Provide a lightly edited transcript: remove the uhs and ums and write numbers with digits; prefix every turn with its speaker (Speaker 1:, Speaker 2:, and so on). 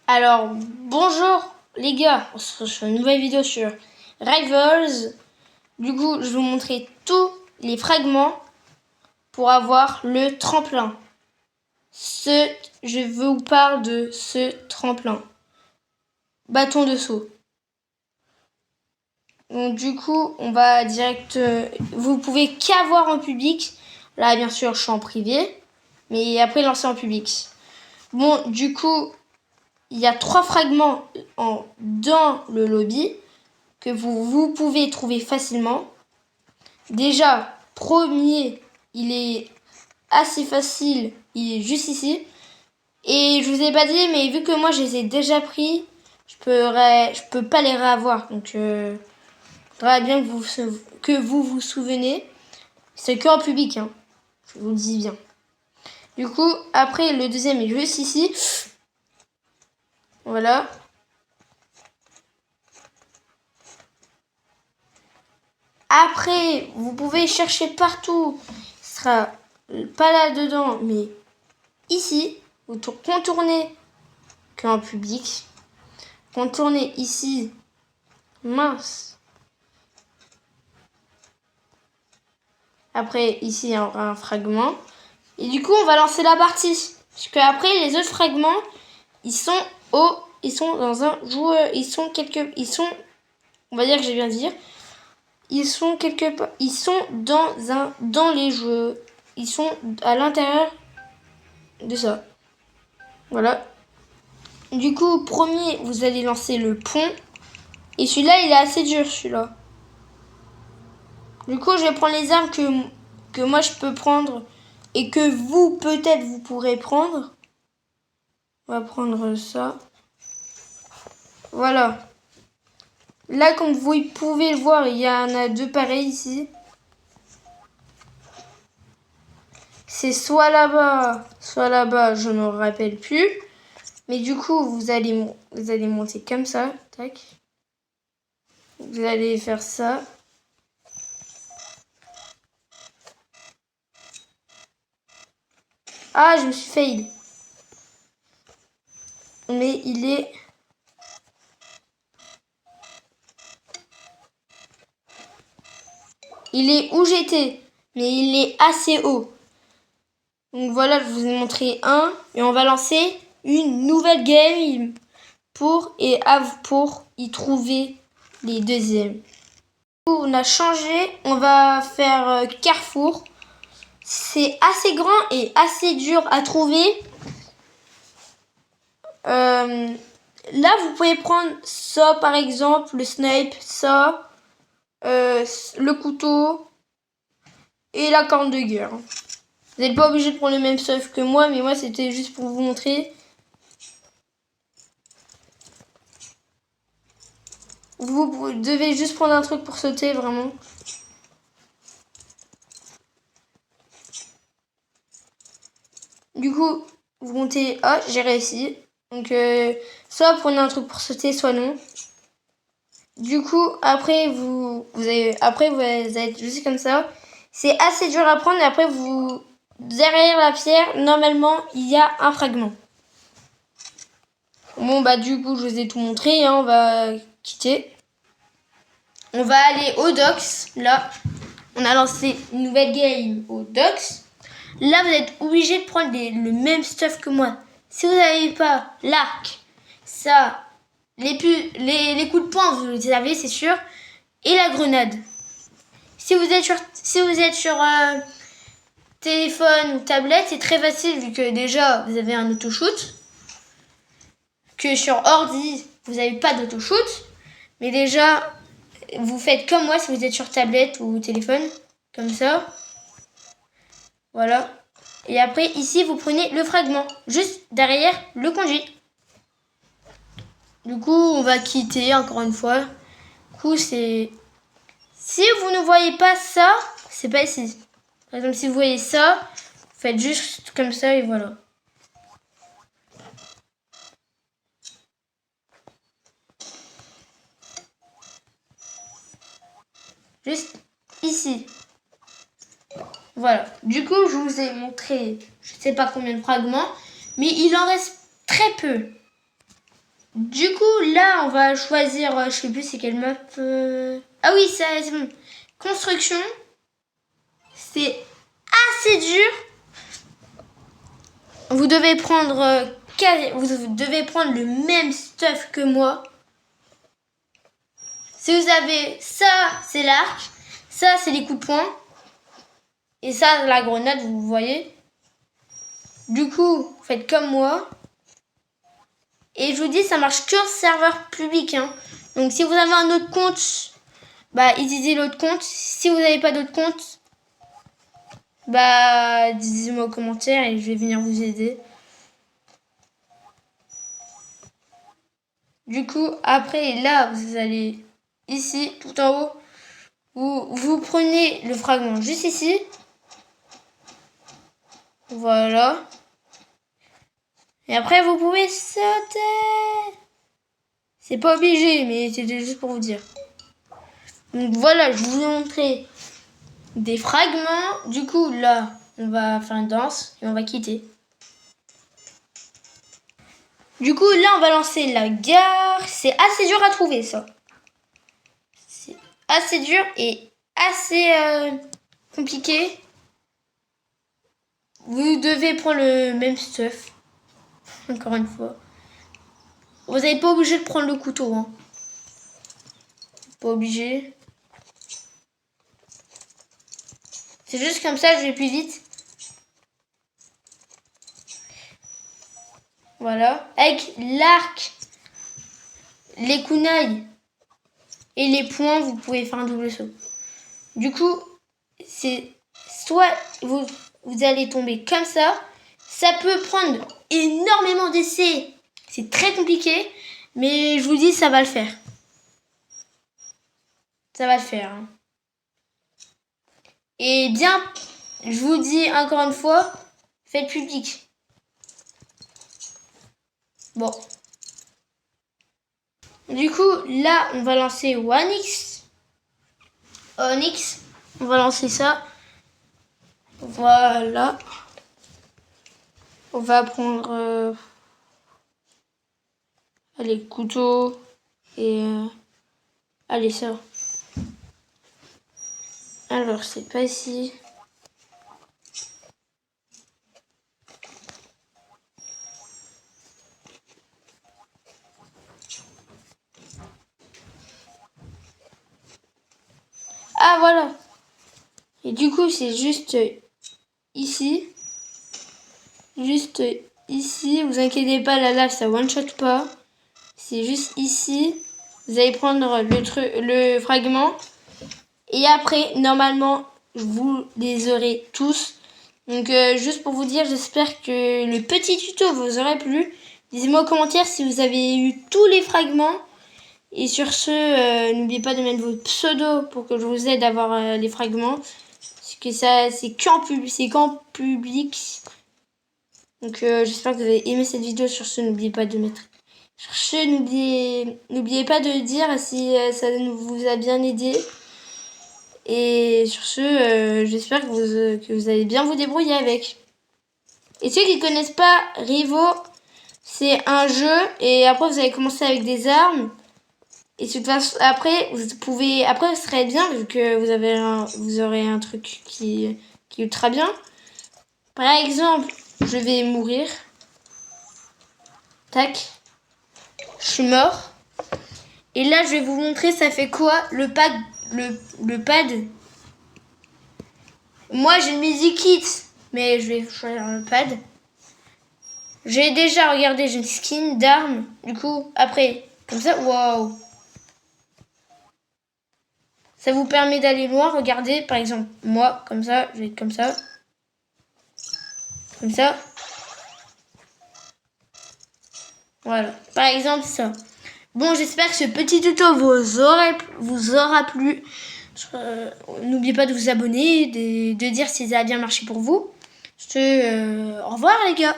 Speaker 1: Alors, bonjour les gars, on se retrouve sur une nouvelle vidéo sur Rivals. Du coup, je vais vous montrer tous les fragments pour avoir le tremplin. Je vous parle de ce tremplin. Bâton de saut. Donc du coup, on va direct... vous pouvez qu'avoir en public. Là, bien sûr, je suis en privé. Mais après, lancer en public. Bon, du coup... Il y a 3 fragments dans le lobby que vous pouvez trouver facilement. Déjà, premier, il est assez facile, il est juste ici. Et je vous ai pas dit, mais vu que moi je les ai déjà pris, je peux pas les réavoir. Donc, il faudra bien que vous vous souvenez. C'est que en public, hein. Je vous le dis bien. Du coup, après, le deuxième est juste ici. Voilà. Après, vous pouvez chercher partout. Ce sera pas là-dedans, mais ici. Vous contournez qu'en public. Contournez ici. Mince. Après, ici, il y aura un fragment. Et du coup, on va lancer la partie. Parce que après, les autres fragments, ils sont dans un joueur. On va dire que j'ai bien dit. Ils sont quelque part. Ils sont dans les jeux. Ils sont à l'intérieur de ça. Voilà. Du coup, premier, vous allez lancer le pont. Et celui-là, il est assez dur, celui-là. Du coup, je vais prendre les armes que moi, je peux prendre. Et que vous, peut-être, vous pourrez prendre. On va prendre ça. Voilà. Là, comme vous pouvez le voir, il y en a 2 pareils ici. C'est soit là-bas, je ne me rappelle plus. Mais du coup, vous allez monter comme ça. Tac. Vous allez faire ça. Ah, je me suis fail. Mais il est... Il est où j'étais. Mais il est assez haut. Donc voilà, je vous ai montré un. Et on va lancer une nouvelle game pour y trouver les deuxièmes. On a changé. On va faire Carrefour. C'est assez grand et assez dur à trouver. Là, vous pouvez prendre ça, par exemple, le snipe, ça, le couteau et la corne de guerre. Vous n'êtes pas obligé de prendre le même stuff que moi, mais moi, c'était juste pour vous montrer. Vous devez juste prendre un truc pour sauter, vraiment. Du coup, vous montez... Ah, j'ai réussi. Donc, soit prenez un truc pour sauter, soit non. Du coup, après, vous allez être juste comme ça. C'est assez dur à prendre. Et après, derrière la pierre, normalement, il y a un fragment. Bon, bah, du coup, je vous ai tout montré. Hein, on va quitter. On va aller au docks. Là, on a lancé une nouvelle game au docks. Là, vous êtes obligé de prendre le même stuff que moi. Si vous n'avez pas l'arc, ça, les coups de poing, vous les avez, c'est sûr. Et la grenade. Si vous êtes sur téléphone ou tablette, c'est très facile vu que déjà, vous avez un auto-shoot. Que sur ordi, vous n'avez pas d'auto-shoot. Mais déjà, vous faites comme moi si vous êtes sur tablette ou téléphone. Comme ça. Voilà. Et après, ici, vous prenez le fragment. Juste derrière le conduit. Du coup, on va quitter encore une fois. Du coup, c'est... Si vous ne voyez pas ça, c'est pas ici. Par exemple, si vous voyez ça, faites juste comme ça et voilà. Juste ici. Voilà. Du coup, je vous ai montré, je sais pas combien de fragments, mais il en reste très peu. Du coup, là, on va choisir, je sais plus c'est quelle map. Ah oui, c'est bon. Construction. C'est assez dur. Vous devez prendre le même stuff que moi. Si vous avez ça, c'est l'arc. Ça, c'est les coups de poing. Et ça, la grenade, vous voyez. Du coup, faites comme moi. Et je vous dis, ça marche que serveur public. Hein. Donc, si vous avez un autre compte, bah, utilisez l'autre compte. Si vous n'avez pas d'autre compte, bah, dites-moi en commentaire et je vais venir vous aider. Du coup, après, là, vous allez ici, tout en haut. Vous prenez le fragment juste ici. Voilà. Et après, vous pouvez sauter. C'est pas obligé, mais c'était juste pour vous dire. Donc voilà, je vous ai montré des fragments. Du coup, là, on va faire une danse et on va quitter. Du coup, là, on va lancer la gare. C'est assez dur à trouver, ça. C'est assez dur et assez compliqué. Vous devez prendre le même stuff. Encore une fois. Vous n'êtes pas obligé de prendre le couteau. Hein. Pas obligé. C'est juste comme ça, je vais plus vite. Voilà. Avec l'arc, les kunai et les poings, vous pouvez faire un double saut. Du coup, c'est soit vous allez tomber comme ça. Ça peut prendre énormément d'essais. C'est très compliqué. Mais je vous dis, ça va le faire. Ça va le faire. Hein. Et bien, je vous dis encore une fois, faites public. Bon. Du coup, là, on va lancer Onyx. On va lancer ça. Voilà. On va prendre allez, couteau et allez, ça. Alors, c'est pas ici. Ah, voilà. Et du coup, c'est juste ici. Juste ici. Vous inquiétez pas, la lave, ça one-shot pas. C'est juste ici. Vous allez prendre le fragment. Et après, normalement, vous les aurez tous. Donc, juste pour vous dire, j'espère que le petit tuto vous aurait plu. Dites-moi en commentaire si vous avez eu tous les fragments. Et sur ce, n'oubliez pas de mettre vos pseudos pour que je vous aide à avoir les fragments. Parce que ça, c'est qu'en public. Donc, j'espère que vous avez aimé cette vidéo. Sur ce, n'oubliez pas de mettre... Sur ce, n'oubliez pas de dire si ça vous a bien aidé. Et sur ce, j'espère que vous allez bien vous débrouiller avec. Et ceux qui ne connaissent pas Rivo, c'est un jeu. Et après, vous allez commencer avec des armes. Et de toute façon, après, ce serait bien vu que vous aurez un truc qui est ultra bien. Par exemple, je vais mourir. Tac. Je suis mort. Et là, je vais vous montrer ça fait quoi le pad. Le pad. Moi, j'ai le Music Kit, mais je vais choisir le pad. J'ai déjà regardé, j'ai une skin d'arme. Du coup, après, comme ça, waouh. Ça vous permet d'aller loin. Regardez, par exemple, moi, comme ça, je vais être comme ça. Comme ça. Voilà. Par exemple, ça. Bon, j'espère que ce petit tuto vous aura plu. N'oubliez pas de vous abonner, de dire si ça a bien marché pour vous. Au revoir les gars.